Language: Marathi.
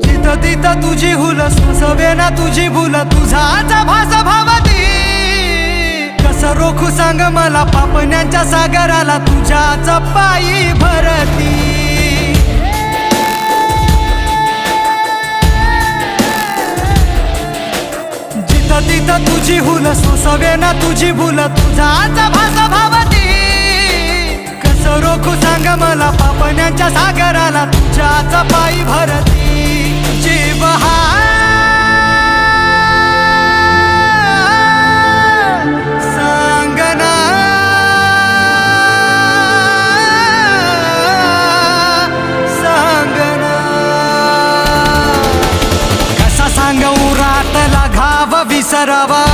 जिथं तिथं तुझी हुल सोसवे ना तुझी भूल तुझाचा भास भावती कसं रोखू सांग मला पापण्यांच्या सागराला तुझ्याच पायी भरती जिथं तिथं तुझी हुल सोसवे ना तुझी भूल तुझाचा भास भावती कसं रोखू सांग मला पापण्यांच्या सागराला तुझ्याच पायी भरती जीव हा सांगना सांगना कसा सांग उरातला घाव विसरावा